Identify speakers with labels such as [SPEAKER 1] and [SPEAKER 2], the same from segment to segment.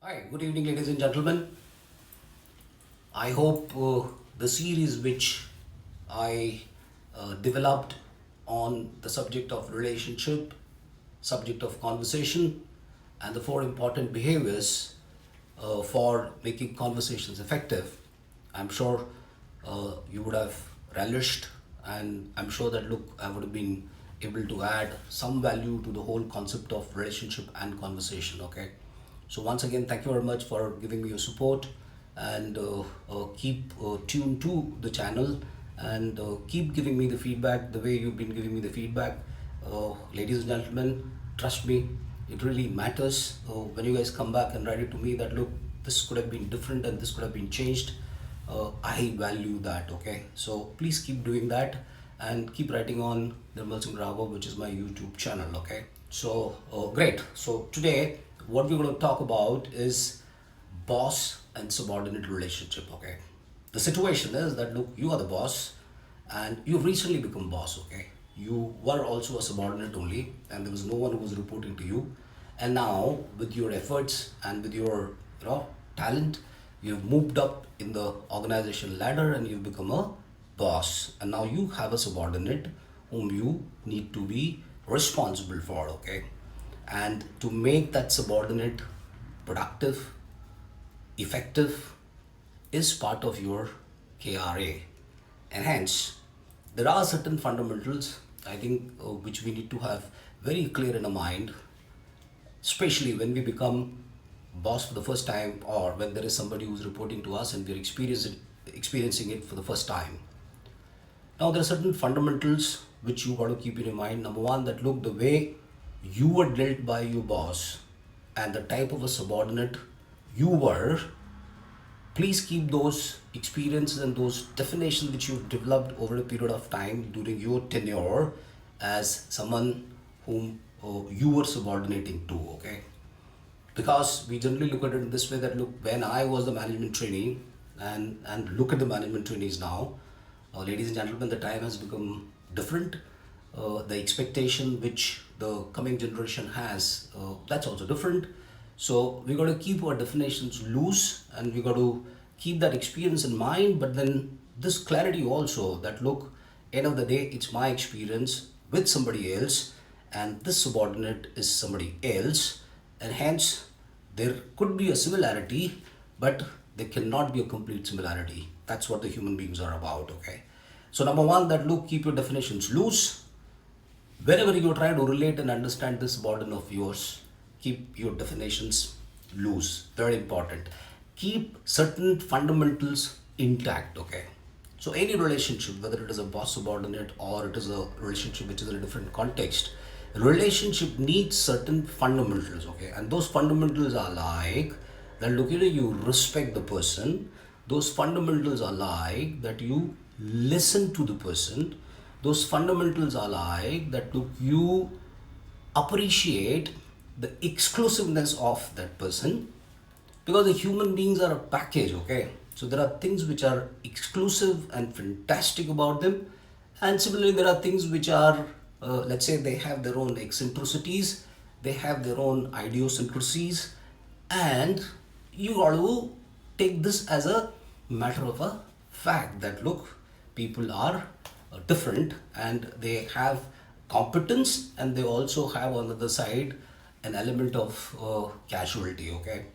[SPEAKER 1] Hi, good evening, ladies and gentlemen. I hope the series which I developed on the subject of relationship, subject of conversation, and the four important behaviors for making conversations effective. I'm sure you would have relished, and I'm sure that look, I would have been able to add some value to the whole concept of relationship and conversation. Okay, so once again, thank you very much for giving me your support, and keep tuned to the channel, and keep giving me the feedback the way you've been giving me the feedback. Ladies and gentlemen, trust me, it really matters when you guys come back and write it to me that look, this could have been different and this could have been changed. I value that. Okay, so please keep doing that and keep writing on Nirmal Singh Raghav, which is my YouTube channel. Okay, so great. So today, what we're going to talk about is boss and subordinate relationship. Okay, the situation is that look, you are the boss and you've recently become boss. Okay, you were also a subordinate only and there was no one who was reporting to you, and now with your efforts and with your talent, you've moved up in the organization ladder and you've become a boss, and now you have a subordinate whom you need to be responsible for. Okay, and to make that subordinate productive, effective, is part of your KRA. And hence, there are certain fundamentals, I think, which we need to have very clear in our mind, especially when we become boss for the first time, or when there is somebody who's reporting to us and we're experiencing it for the first time. Now, there are certain fundamentals which you got to keep in your mind. Number one, that look, the way you were dealt by your boss and the type of a subordinate you were, please keep those experiences and those definitions which you've developed over a period of time during your tenure as someone whom you were subordinating to. Okay, because we generally look at it in this way that look, when I was the management trainee, and look at the management trainees now, ladies and gentlemen, the time has become different. The expectation which the coming generation has, that's also different. So we got to keep our definitions loose and we got to keep that experience in mind, but then this clarity also that look, end of the day, it's my experience with somebody else and this subordinate is somebody else, and hence there could be a similarity, but there cannot be a complete similarity. That's what the human beings are about. Okay, so number one, that look, keep your definitions loose. Wherever you try to relate and understand this burden of yours, keep your definitions loose. Very important. Keep certain fundamentals intact. Okay, so any relationship, whether it is a boss subordinate or it is a relationship which is in a different context, relationship needs certain fundamentals. Okay, and those fundamentals are like that look, you respect the person. Those fundamentals are like that you listen to the person. Those fundamentals are like that look, you appreciate the exclusiveness of that person, because the human beings are a package. Okay, so there are things which are exclusive and fantastic about them, and similarly there are things which are let's say they have their own eccentricities, they have their own idiosyncrasies, and you got to take this as a matter of a fact that look, people are different and they have competence and they also have on the other side an element of casualty. Okay,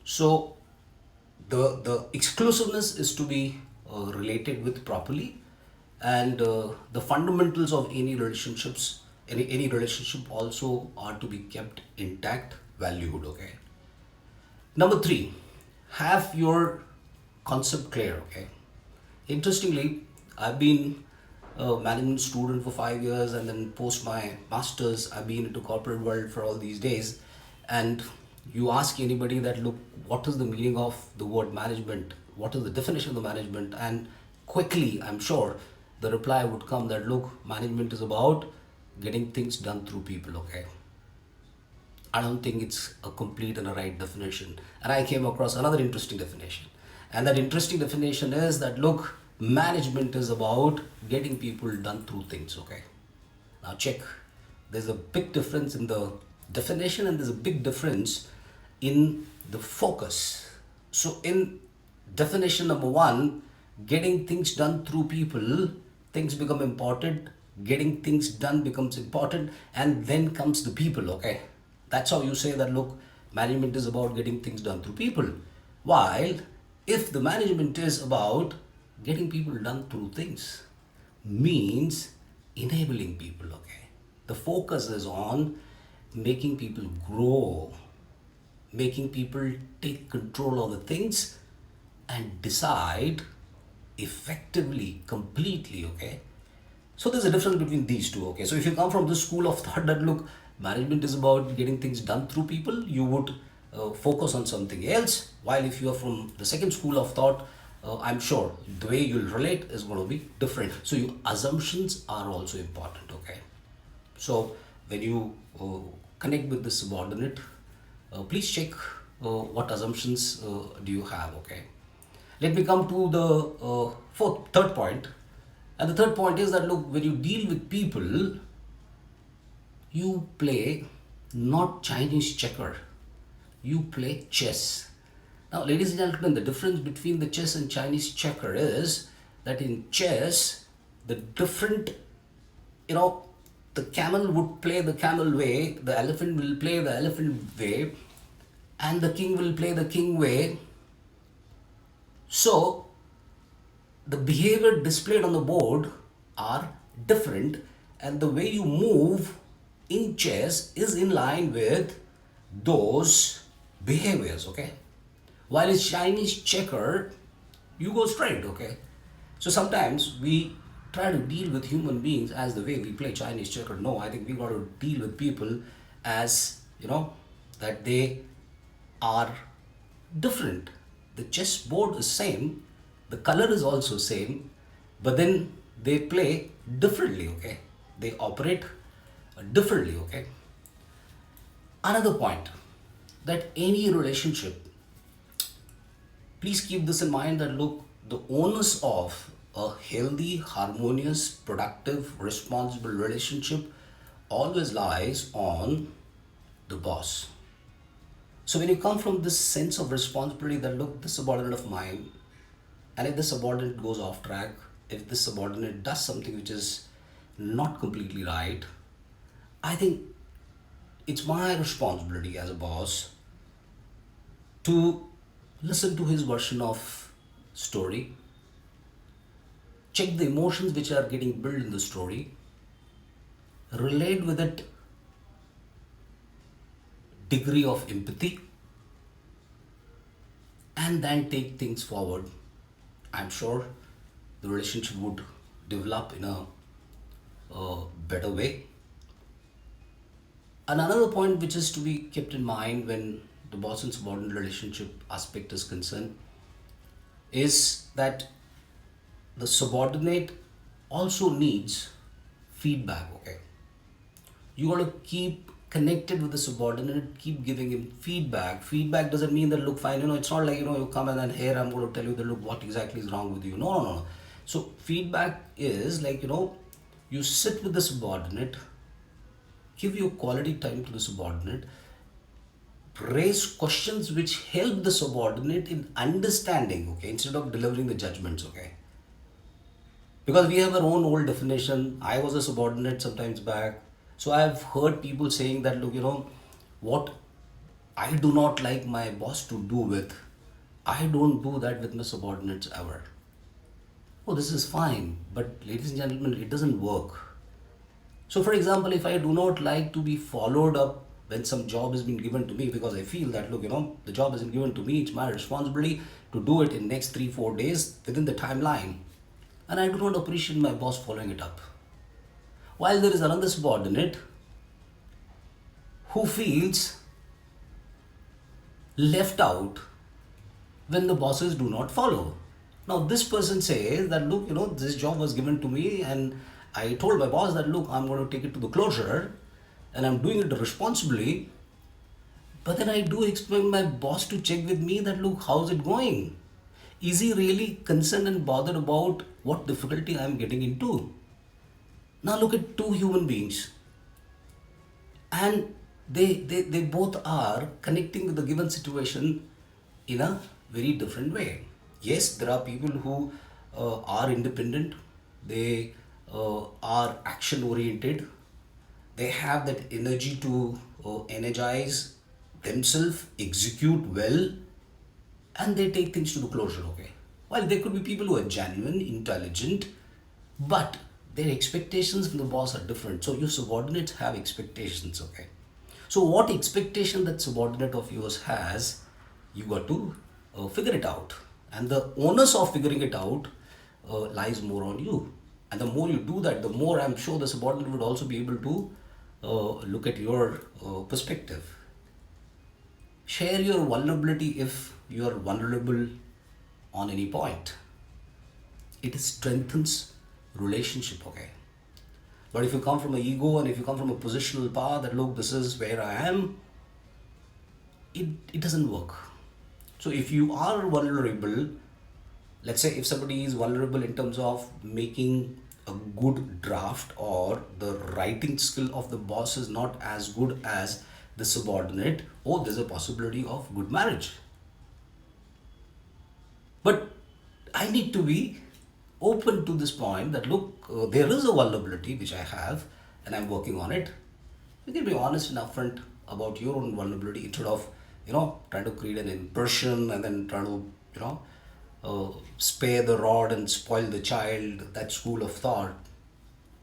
[SPEAKER 1] so the exclusiveness is to be related with properly, and the fundamentals of any relationship also are to be kept intact, valued. Okay, number three, have your concept clear. Okay, interestingly, I've been a management student for 5 years, and then post my masters, I've been into corporate world for all these days. And you ask anybody that look, what is the meaning of the word management? What is the definition of the management? And quickly, I'm sure the reply would come that look, management is about getting things done through people. Okay, I don't think it's a complete and a right definition. And I came across another interesting definition. And that interesting definition is that look, management is about getting people done through things. Okay, now check. There's a big difference in the definition and there's a big difference in the focus. So, in definition number one, getting things done through people, things become important, getting things done becomes important, and then comes the people, okay? That's how you say that, look, management is about getting things done through people. While if the management is about getting people done through things, means enabling people, okay? The focus is on making people grow, making people take control of the things and decide effectively, completely, okay? So there's a difference between these two, okay? So if you come from this school of thought that, look, management is about getting things done through people, you would focus on something else. While if you are from the second school of thought, I'm sure the way you'll relate is going to be different. So your assumptions are also important, okay? So when you connect with the subordinate, please check what assumptions do you have, okay? Let me come to the third point. And the third point is that, look, when you deal with people, you play not Chinese checker, you play chess. Now, ladies and gentlemen, the difference between the chess and Chinese checker is that in chess, the different, you know, the camel would play the camel way, the elephant will play the elephant way, and the king will play the king way. So, the behavior displayed on the board are different, and the way you move in chess is in line with those behaviors, okay? While it's Chinese checker, you go straight, okay? So sometimes we try to deal with human beings as the way we play Chinese checker. No, I think we got to deal with people as, that they are different. The chessboard is same, the color is also same, but then they play differently, okay? They operate differently, okay? Another point, that any relationship, please keep this in mind that, look, the onus of a healthy, harmonious, productive, responsible relationship always lies on the boss. So when you come from this sense of responsibility that, look, this subordinate of mine, and if the subordinate goes off track, if the subordinate does something which is not completely right, I think it's my responsibility as a boss to listen to his version of story, check the emotions which are getting built in the story, relate with it degree of empathy, and then take things forward. I'm sure the relationship would develop in a better way. And another point which is to be kept in mind when the boss and subordinate relationship aspect is concerned is that the subordinate also needs feedback, okay? You got to keep connected with the subordinate, keep giving him feedback. Feedback doesn't mean that, look, fine, it's not like, you come and then here I'm going to tell you that, look, what exactly is wrong with you. No, no, no. So feedback is like, you sit with the subordinate, give your quality time to the subordinate, raise questions which help the subordinate in understanding, okay, instead of delivering the judgments, okay? Because we have our own old definition. I was a subordinate sometimes back. So I've heard people saying that, look, what I do not like my boss to do with, I don't do that with my subordinates ever. Oh, this is fine. But ladies and gentlemen, it doesn't work. So for example, if I do not like to be followed up when some job has been given to me, because I feel that, look, the job has been given to me, it's my responsibility to do it in next 3-4 days within the timeline. And I do not appreciate my boss following it up. While there is another subordinate who feels left out when the bosses do not follow. Now this person says that, look, this job was given to me and I told my boss that, look, I'm going to take it to the closure and I'm doing it responsibly. But then I do expect my boss to check with me that, look, how's it going? Is he really concerned and bothered about what difficulty I'm getting into? Now look at two human beings. And they both are connecting with the given situation in a very different way. Yes, there are people who are independent, they are action oriented, they have that energy to energize themselves, execute well, and they take things to the closure, okay? While there could be people who are genuine, intelligent, but their expectations from the boss are different. So your subordinates have expectations, okay? So what expectation that subordinate of yours has, you got to figure it out. And the onus of figuring it out lies more on you. And the more you do that, the more I'm sure the subordinate would also be able to look at your perspective. Share your vulnerability if you are vulnerable on any point. It strengthens relationship, okay? But if you come from an ego and if you come from a positional power that look, this is where I am, it doesn't work. So if you are vulnerable, let's say if somebody is vulnerable in terms of making a good draft, or the writing skill of the boss is not as good as the subordinate, oh, there's a possibility of good marriage. But I need to be open to this point that look, there is a vulnerability which I have and I'm working on it. You can be honest and upfront about your own vulnerability instead of, trying to create an impression and then trying to, spare the rod and spoil the child, that school of thought.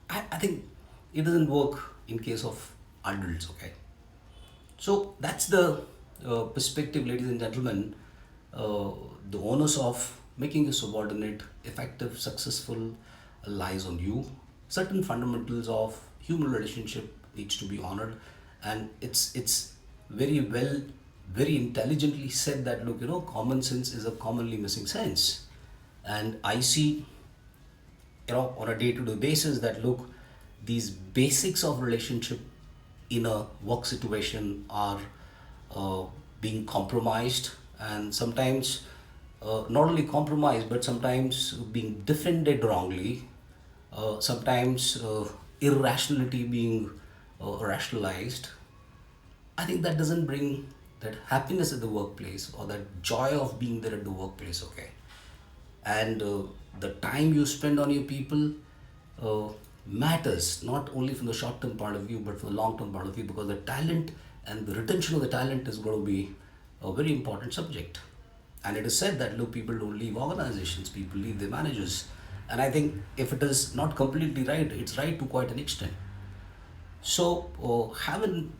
[SPEAKER 1] I think it doesn't work in case of adults, okay? So that's the perspective, ladies and gentlemen. Uh, the onus of making a subordinate effective, successful lies on you. Certain fundamentals of human relationship needs to be honored, and it's very well, very intelligently said that look, common sense is a commonly missing sense, and I see on a day-to-day basis that look, these basics of relationship in a work situation are uh, being compromised, and sometimes not only compromised but sometimes being defended wrongly, sometimes irrationality being rationalized. I think that doesn't bring that happiness at the workplace or that joy of being there at the workplace, okay? And the time you spend on your people uh, matters not only from the short term point of view but from the long term point of view, because the talent and the retention of the talent is going to be a very important subject. And it is said that look, people don't leave organizations, people leave their managers. And I think if it is not completely right, it's right to quite an extent. So have an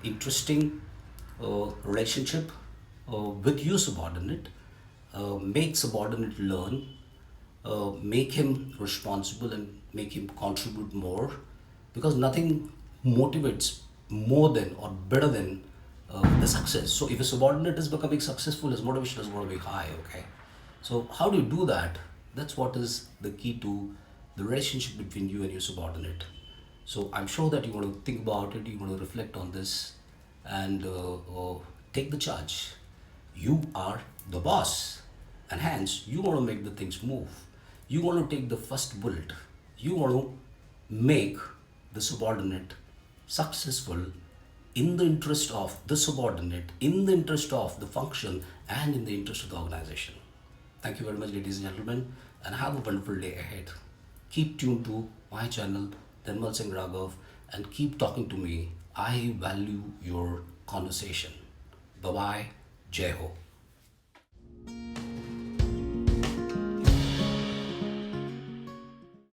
[SPEAKER 1] interesting relationship with your subordinate. Make subordinate learn. Make him responsible and make him contribute more, because nothing motivates more than or better than the success. So if a subordinate is becoming successful, his motivation is going to be high. Okay. So how do you do that? That's what is the key to the relationship between you and your subordinate. So I'm sure that you want to think about it, you want to reflect on this, and take the charge. You are the boss, and hence you want to make the things move. You want to take the first bullet. You want to make the subordinate successful in the interest of the subordinate, in the interest of the function, and in the interest of the organization. Thank you very much, ladies and gentlemen, and have a wonderful day ahead. Keep tuned to my channel, Dharmal Singh Raghav, and keep talking to me. I value your conversation. Bye bye. Jai Ho.